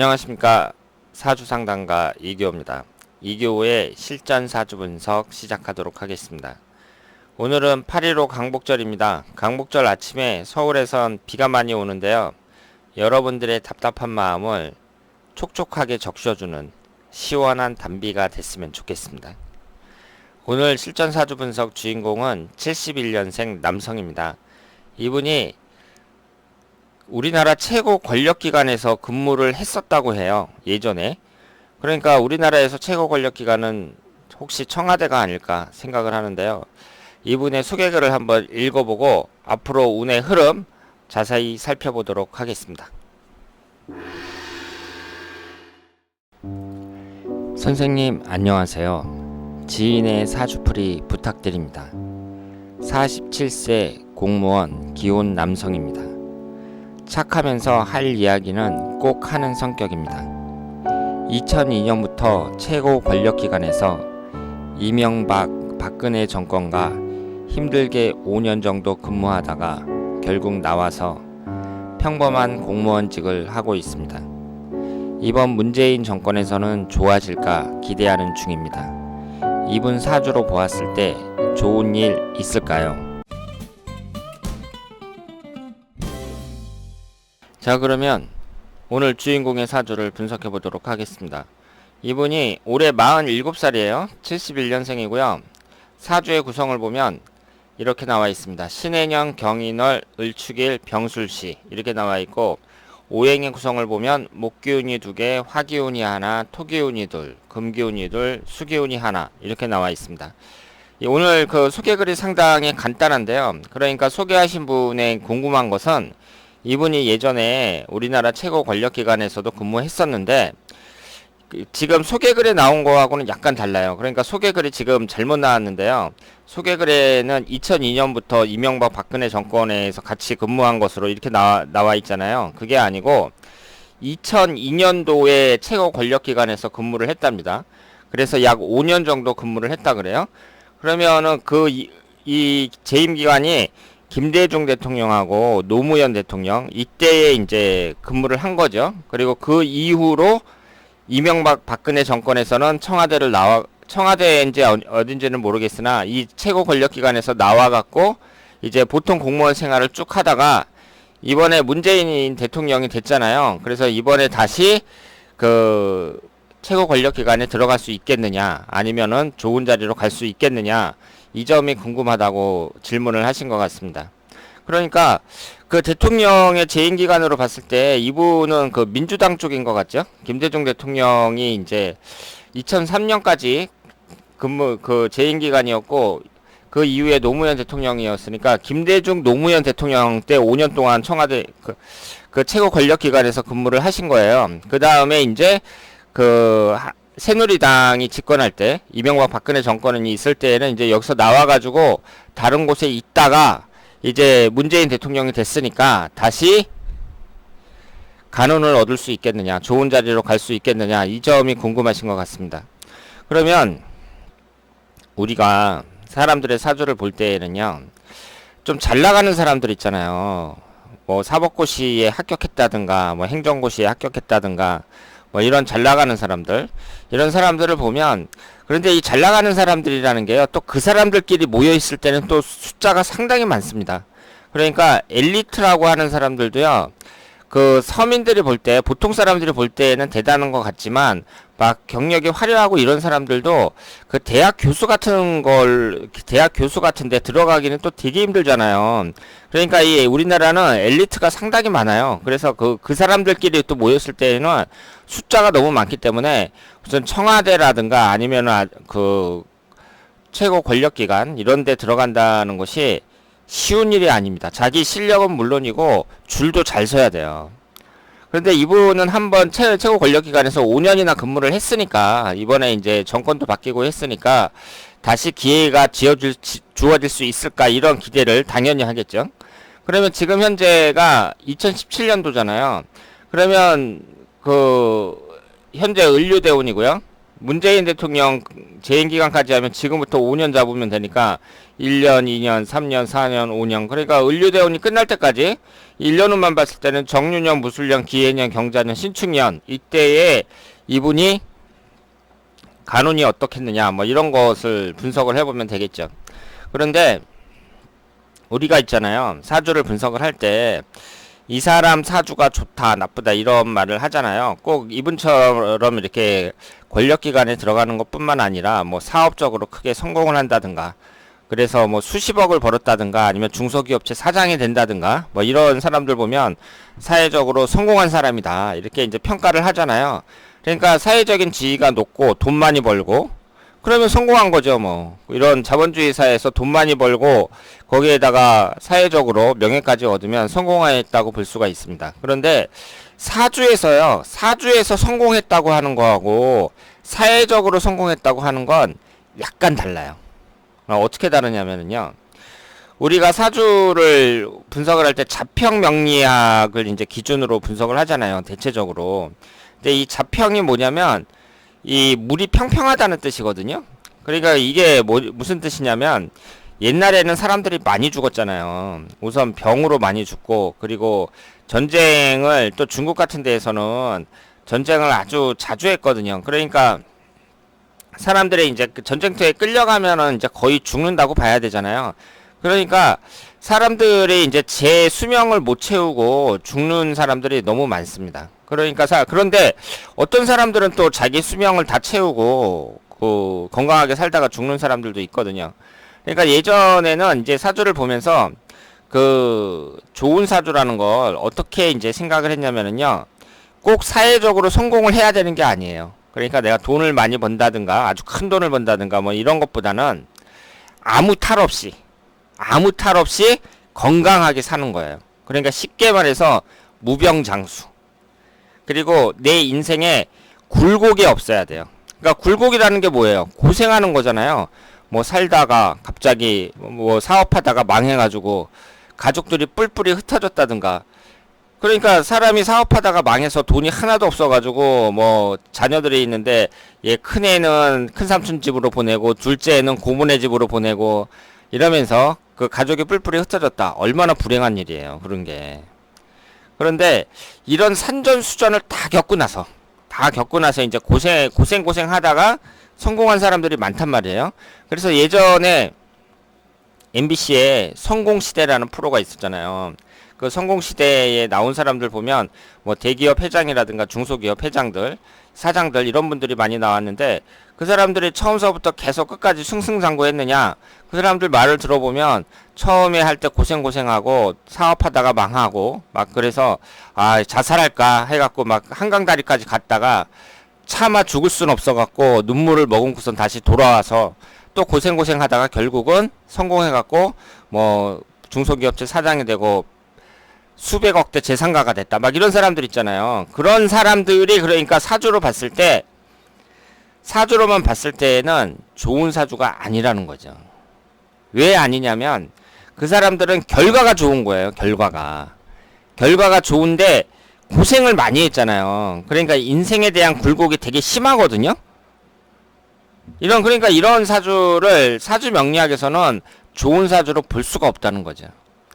안녕하십니까. 사주상담가 이규호입니다. 이규호의 실전 사주 분석 시작하도록 하겠습니다. 오늘은 8.15 강복절입니다. 강복절 아침에 서울에선 비가 많이 오는데요. 여러분들의 답답한 마음을 촉촉하게 적셔주는 시원한 단비가 됐으면 좋겠습니다. 오늘 실전 사주 분석 주인공은 71년생 남성입니다. 이분이 우리나라 최고 권력기관에서 근무를 했었다고 해요. 예전에. 그러니까 우리나라에서 최고 권력기관은 혹시 청와대가 아닐까 생각을 하는데요. 이분의 소개글을 한번 읽어보고 앞으로 운의 흐름 자세히 살펴보도록 하겠습니다. 선생님 안녕하세요. 지인의 사주풀이 부탁드립니다. 47세 공무원 기혼 남성입니다. 착하면서 할 이야기는 꼭 하는 성격입니다. 2002년부터 최고 권력기관에서 이명박, 박근혜 정권과 힘들게 5년 정도 근무하다가 결국 나와서 평범한 공무원직을 하고 있습니다. 이번 문재인 정권에서는 좋아질까 기대하는 중입니다. 이분 사주로 보았을 때 좋은 일 있을까요? 자, 그러면 오늘 주인공의 사주를 분석해 보도록 하겠습니다. 이분이 올해 47살이에요. 71년생이고요. 사주의 구성을 보면 이렇게 나와 있습니다. 신해년, 경인월, 을축일, 병술시 이렇게 나와 있고, 오행의 구성을 보면 목기운이 2개, 화기운이 하나, 토기운이 둘, 금기운이 둘, 수기운이 하나 이렇게 나와 있습니다. 오늘 그 소개글이 상당히 간단한데요. 그러니까 소개하신 분의 궁금한 것은 이분이 예전에 우리나라 최고 권력기관에서도 근무했었는데 지금 소개글에 나온 거하고는 약간 달라요. 그러니까 소개글이 지금 잘못 나왔는데요. 소개글에는 2002년부터 이명박 박근혜 정권에서 같이 근무한 것으로 이렇게 나와 있잖아요. 그게 아니고 2002년도에 최고 권력기관에서 근무를 했답니다. 그래서 약 5년 정도 근무를 했다 그래요. 그러면은 이 재임 기간이 김대중 대통령하고 노무현 대통령 이때에 이제 근무를 한 거죠. 그리고 그 이후로 이명박 박근혜 정권에서는 청와대인지 어딘지는 모르겠으나 이 최고 권력기관에서 나와갖고 이제 보통 공무원 생활을 쭉 하다가 이번에 문재인 대통령이 됐잖아요. 그래서 이번에 다시 그 최고 권력기관에 들어갈 수 있겠느냐, 아니면은 좋은 자리로 갈 수 있겠느냐, 이 점이 궁금하다고 질문을 하신 것 같습니다. 그러니까 그 대통령의 재임 기간으로 봤을 때 이분은 그 민주당 쪽인 것 같죠? 김대중 대통령이 이제 2003년까지 그 재임 기간이었고, 그 이후에 노무현 대통령이었으니까 김대중 노무현 대통령 때 5년 동안 청와대 그 최고 권력 기관에서 근무를 하신 거예요. 그 다음에 이제 새누리당이 집권할 때, 이명박 박근혜 정권이 있을 때에는 이제 여기서 나와가지고 다른 곳에 있다가 이제 문재인 대통령이 됐으니까 다시 간운을 얻을 수 있겠느냐, 좋은 자리로 갈 수 있겠느냐, 이 점이 궁금하신 것 같습니다. 그러면 우리가 사람들의 사주를 볼 때에는요, 좀 잘 나가는 사람들 있잖아요. 뭐 사법고시에 합격했다든가, 뭐 행정고시에 합격했다든가, 뭐 이런 잘 나가는 사람들, 이런 사람들을 보면, 그런데 이 잘 나가는 사람들이라는 게요, 또 그 사람들끼리 모여 있을 때는 또 숫자가 상당히 많습니다. 그러니까 엘리트라고 하는 사람들도요, 그 서민들이 볼 때, 보통 사람들이 볼 때는 대단한 것 같지만 막 경력이 화려하고 이런 사람들도 그 대학 교수 같은데 들어가기는 또 되게 힘들잖아요. 그러니까 이 우리나라는 엘리트가 상당히 많아요. 그래서 그 사람들끼리 또 모였을 때는 숫자가 너무 많기 때문에 무슨 청와대라든가 아니면 그 최고 권력기관 이런 데 들어간다는 것이 쉬운 일이 아닙니다. 자기 실력은 물론이고 줄도 잘 서야 돼요. 그런데 이분은 한번 최고 권력기관에서 5년이나 근무를 했으니까, 이번에 이제 정권도 바뀌고 했으니까 다시 기회가 주어질 수 있을까, 이런 기대를 당연히 하겠죠. 그러면 지금 현재가 2017년도잖아요. 그러면 현재 을류대운이고요. 문재인 대통령 재임 기간까지 하면 지금부터 5년 잡으면 되니까 1년, 2년, 3년, 4년, 5년. 그러니까 을류대운이 끝날 때까지 1년 후만 봤을 때는 정유년, 무술년, 기해년, 경자년, 신축년 이때에 이분이 간운이 어떻겠느냐 뭐 이런 것을 분석을 해보면 되겠죠. 그런데 우리가 있잖아요. 사주를 분석을 할 때 이 사람 사주가 좋다, 나쁘다 이런 말을 하잖아요. 꼭 이분처럼 이렇게 권력기관에 들어가는 것뿐만 아니라 뭐 사업적으로 크게 성공을 한다든가 그래서 뭐 수십억을 벌었다든가 아니면 중소기업체 사장이 된다든가 뭐 이런 사람들 보면 사회적으로 성공한 사람이다 이렇게 이제 평가를 하잖아요. 그러니까 사회적인 지위가 높고 돈 많이 벌고 그러면 성공한 거죠. 뭐 이런 자본주의 사회에서 돈 많이 벌고 거기에다가 사회적으로 명예까지 얻으면 성공했다고 볼 수가 있습니다. 그런데 사주에서 성공했다고 하는 거하고 사회적으로 성공했다고 하는 건 약간 달라요. 어떻게 다르냐면요. 우리가 사주를 분석을 할 때 자평 명리학을 이제 기준으로 분석을 하잖아요. 대체적으로. 근데 이 자평이 뭐냐면 이 물이 평평하다는 뜻이거든요. 그러니까 이게 무슨 뜻이냐면 옛날에는 사람들이 많이 죽었잖아요. 우선 병으로 많이 죽고 그리고 전쟁을 또 중국 같은 데에서는 전쟁을 아주 자주 했거든요. 그러니까 사람들이 이제 그 전쟁터에 끌려가면은 이제 거의 죽는다고 봐야 되잖아요. 그러니까 사람들이 이제 제 수명을 못 채우고 죽는 사람들이 너무 많습니다. 그러니까 그런데 어떤 사람들은 또 자기 수명을 다 채우고 그 건강하게 살다가 죽는 사람들도 있거든요. 그러니까 예전에는 이제 사주를 보면서 그 좋은 사주라는 걸 어떻게 이제 생각을 했냐면은요. 꼭 사회적으로 성공을 해야 되는 게 아니에요. 그러니까 내가 돈을 많이 번다든가 아주 큰 돈을 번다든가 뭐 이런 것보다는 아무 탈 없이 건강하게 사는 거예요. 그러니까 쉽게 말해서 무병장수. 그리고 내 인생에 굴곡이 없어야 돼요. 그러니까 굴곡이라는 게 뭐예요? 고생하는 거잖아요. 뭐 살다가 갑자기 뭐 사업하다가 망해가지고 가족들이 뿔뿔이 흩어졌다든가. 그러니까 사람이 사업하다가 망해서 돈이 하나도 없어가지고 뭐 자녀들이 있는데 얘 큰애는 큰삼촌 집으로 보내고 둘째는 고모네 집으로 보내고 이러면서 그 가족이 뿔뿔이 흩어졌다. 얼마나 불행한 일이에요. 그런 게. 그런데 이런 산전수전을 다 겪고 나서 이제 고생 하다가 성공한 사람들이 많단 말이에요. 그래서 예전에 MBC에 성공시대라는 프로가 있었잖아요. 그 성공시대에 나온 사람들 보면 뭐 대기업 회장이라든가 중소기업 회장들, 사장들 이런 분들이 많이 나왔는데 그 사람들이 처음서부터 계속 끝까지 승승장구했느냐? 그 사람들 말을 들어보면 처음에 할 때 고생하고 사업하다가 망하고 막 그래서 아 자살할까 해갖고 막 한강다리까지 갔다가 차마 죽을 순 없어갖고 눈물을 머금고선 다시 돌아와서 또 고생하다가 결국은 성공해갖고 뭐 중소기업체 사장이 되고 수백억대 재산가가 됐다. 막 이런 사람들 있잖아요. 그런 사람들이 그러니까 사주로만 봤을 때는 좋은 사주가 아니라는 거죠. 왜 아니냐면 그 사람들은 결과가 좋은 거예요. 결과가 좋은데 고생을 많이 했잖아요. 그러니까 인생에 대한 굴곡이 되게 심하거든요. 그러니까 이런 사주를 사주 명리학에서는 좋은 사주로 볼 수가 없다는 거죠.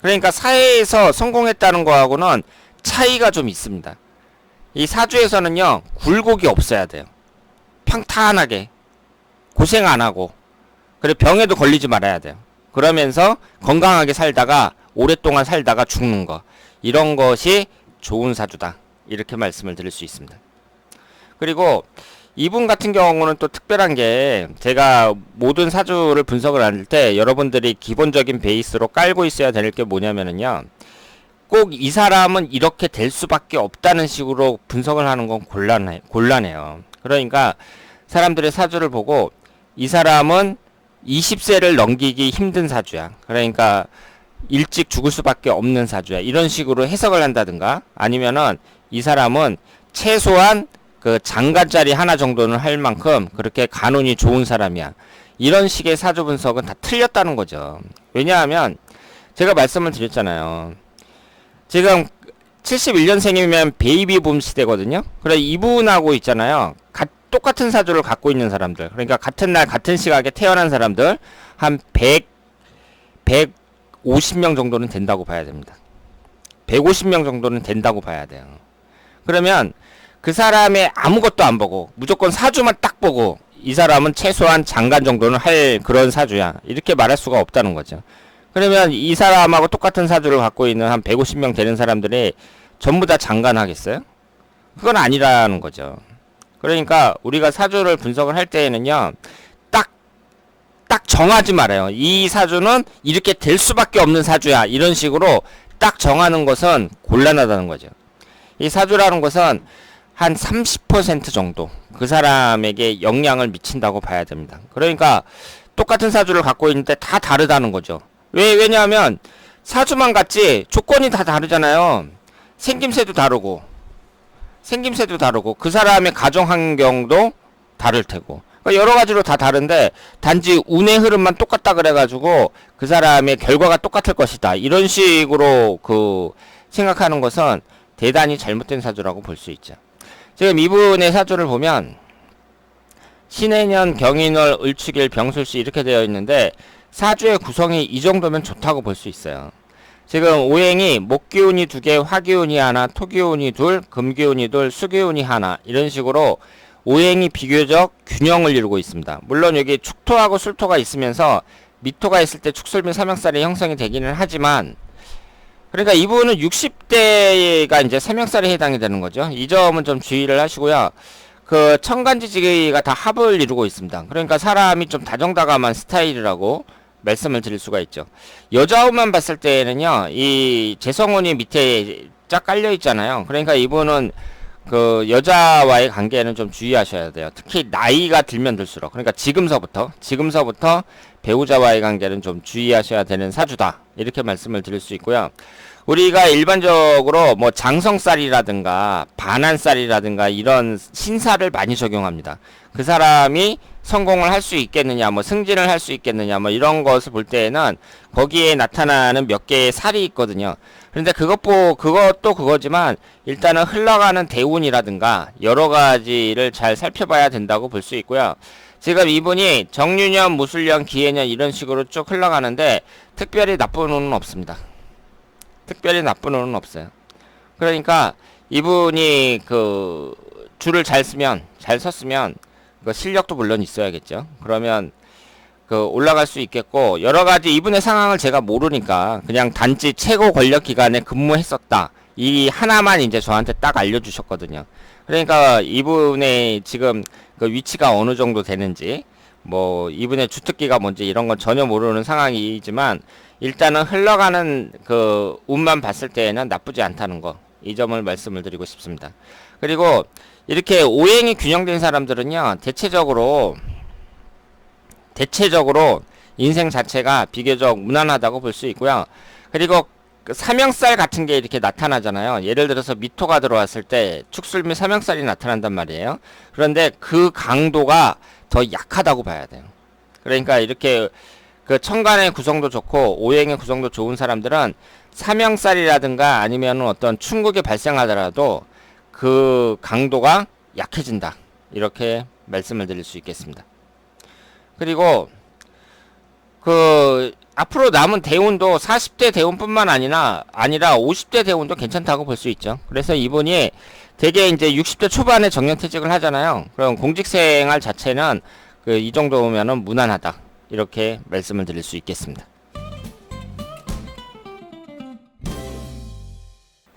그러니까 사회에서 성공했다는 거하고는 차이가 좀 있습니다. 이 사주에서는요, 굴곡이 없어야 돼요. 평탄하게 고생 안 하고 그리고 병에도 걸리지 말아야 돼요. 그러면서 건강하게 살다가 오랫동안 살다가 죽는 거, 이런 것이 좋은 사주다 이렇게 말씀을 드릴 수 있습니다. 그리고 이분 같은 경우는 또 특별한 게 제가 모든 사주를 분석을 할 때 여러분들이 기본적인 베이스로 깔고 있어야 될 게 뭐냐면은요, 꼭 이 사람은 이렇게 될 수밖에 없다는 식으로 분석을 하는 건 곤란해요. 그러니까 사람들의 사주를 보고 이 사람은 20세를 넘기기 힘든 사주야. 그러니까 일찍 죽을 수밖에 없는 사주야. 이런 식으로 해석을 한다든가 아니면은 이 사람은 최소한 그 장가짜리 하나 정도는 할 만큼 그렇게 간운이 좋은 사람이야. 이런 식의 사주 분석은 다 틀렸다는 거죠. 왜냐하면 제가 말씀을 드렸잖아요. 지금 71년생이면 베이비붐 시대거든요. 그래 이분하고 있잖아요. 똑같은 사주를 갖고 있는 사람들, 그러니까 같은 날 같은 시각에 태어난 사람들 한 150명 정도는 된다고 봐야 됩니다. 150명 정도는 된다고 봐야 돼요. 그러면 그 사람의 아무것도 안 보고 무조건 사주만 딱 보고 이 사람은 최소한 장관 정도는 할 그런 사주야, 이렇게 말할 수가 없다는 거죠. 그러면 이 사람하고 똑같은 사주를 갖고 있는 한 150명 되는 사람들이 전부 다 장관 하겠어요? 그건 아니라는 거죠. 그러니까 우리가 사주를 분석을 할 때에는요, 딱 정하지 말아요. 이 사주는 이렇게 될 수밖에 없는 사주야, 이런 식으로 딱 정하는 것은 곤란하다는 거죠. 이 사주라는 것은 한 30% 정도 그 사람에게 영향을 미친다고 봐야 됩니다. 그러니까 똑같은 사주를 갖고 있는데 다 다르다는 거죠. 왜냐하면 사주만 같지 조건이 다 다르잖아요. 생김새도 다르고 그 사람의 가정 환경도 다를 테고, 그러니까 여러 가지로 다 다른데 단지 운의 흐름만 똑같다 그래가지고 그 사람의 결과가 똑같을 것이다, 이런 식으로 생각하는 것은 대단히 잘못된 사주라고 볼 수 있죠. 지금 이분의 사주를 보면 신해년, 경인월, 을축일, 병술시 이렇게 되어 있는데 사주의 구성이 이 정도면 좋다고 볼 수 있어요. 지금 오행이 목기운이 2개, 화기운이 하나, 토기운이 2, 금기운이 2, 수기운이 하나, 이런 식으로 오행이 비교적 균형을 이루고 있습니다. 물론 여기 축토하고 술토가 있으면서 미토가 있을 때 축술미 삼형살이 형성이 되기는 하지만, 그러니까 이분은 60대가 이제 삼형살에 해당이 되는 거죠. 이 점은 좀 주의를 하시고요. 그 천간지지가 다 합을 이루고 있습니다. 그러니까 사람이 좀 다정다감한 스타일이라고 말씀을 드릴 수가 있죠. 여자운만 봤을 때는요, 이 재성운이 밑에 쫙 깔려 있잖아요. 그러니까 이분은 그 여자와의 관계는 좀 주의하셔야 돼요. 특히 나이가 들면 들수록, 그러니까 지금서부터 배우자와의 관계는 좀 주의하셔야 되는 사주다, 이렇게 말씀을 드릴 수 있고요. 우리가 일반적으로 뭐 장성살이라든가 반한살이라든가 이런 신사를 많이 적용합니다. 그 사람이 성공을 할 수 있겠느냐, 뭐 승진을 할 수 있겠느냐, 뭐 이런 것을 볼 때에는 거기에 나타나는 몇 개의 살이 있거든요. 그런데 그것도 그거지만 일단은 흘러가는 대운이라든가 여러 가지를 잘 살펴봐야 된다고 볼 수 있고요. 지금 이분이 정유년, 무술년, 기해년 이런 식으로 쭉 흘러가는데 특별히 나쁜 운은 없습니다. 특별히 나쁜 운은 없어요. 그러니까 이분이 그 줄을 잘 섰으면 그 실력도 물론 있어야겠죠. 그러면 그 올라갈 수 있겠고, 여러 가지 이분의 상황을 제가 모르니까 그냥 단지 최고 권력 기관에 근무했었다, 이 하나만 이제 저한테 딱 알려주셨거든요. 그러니까 이분의 지금 그 위치가 어느 정도 되는지, 뭐 이분의 주특기가 뭔지 이런 건 전혀 모르는 상황이지만 일단은 흘러가는 그 운만 봤을 때에는 나쁘지 않다는 거, 이 점을 말씀을 드리고 싶습니다. 그리고 이렇게 오행이 균형된 사람들은요, 대체적으로 인생 자체가 비교적 무난하다고 볼 수 있고요. 그리고 그 삼형살 같은 게 이렇게 나타나잖아요. 예를 들어서 미토가 들어왔을 때 축술 및 삼형살이 나타난단 말이에요. 그런데 그 강도가 더 약하다고 봐야 돼요. 그러니까 이렇게 그 천간의 구성도 좋고 오행의 구성도 좋은 사람들은 삼형살이라든가 아니면 어떤 충국이 발생하더라도 그 강도가 약해진다, 이렇게 말씀을 드릴 수 있겠습니다. 그리고 그 앞으로 남은 대운도 40대 대운뿐만 아니라 50대 대운도 괜찮다고 볼 수 있죠. 그래서 이분이 되게 이제 60대 초반에 정년퇴직을 하잖아요. 그럼 공직생활 자체는 그 이 정도면은 무난하다, 이렇게 말씀을 드릴 수 있겠습니다.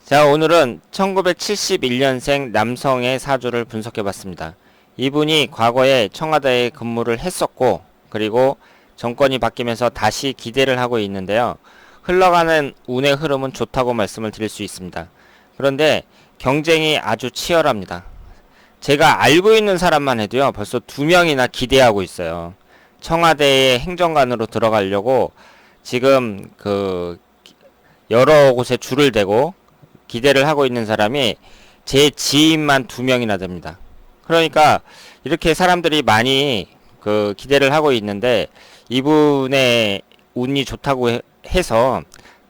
자, 오늘은 1971년생 남성의 사주를 분석해봤습니다. 이분이 과거에 청와대에 근무를 했었고, 그리고 정권이 바뀌면서 다시 기대를 하고 있는데요. 흘러가는 운의 흐름은 좋다고 말씀을 드릴 수 있습니다. 그런데 경쟁이 아주 치열합니다. 제가 알고 있는 사람만 해도요, 벌써 2명이나 기대하고 있어요. 청와대의 행정관으로 들어가려고 지금 그 여러 곳에 줄을 대고 기대를 하고 있는 사람이 제 지인만 2명이나 됩니다. 그러니까 이렇게 사람들이 많이 그 기대를 하고 있는데 이분의 운이 좋다고 해서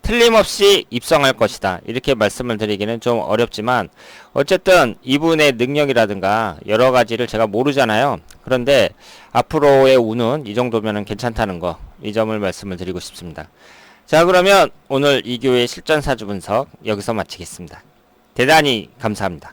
틀림없이 입성할 것이다, 이렇게 말씀을 드리기는 좀 어렵지만 어쨌든 이분의 능력이라든가 여러 가지를 제가 모르잖아요. 그런데 앞으로의 운은 이 정도면 괜찮다는 거, 이 점을 말씀을 드리고 싶습니다. 자, 그러면 오늘 2교의 실전 사주 분석 여기서 마치겠습니다. 대단히 감사합니다.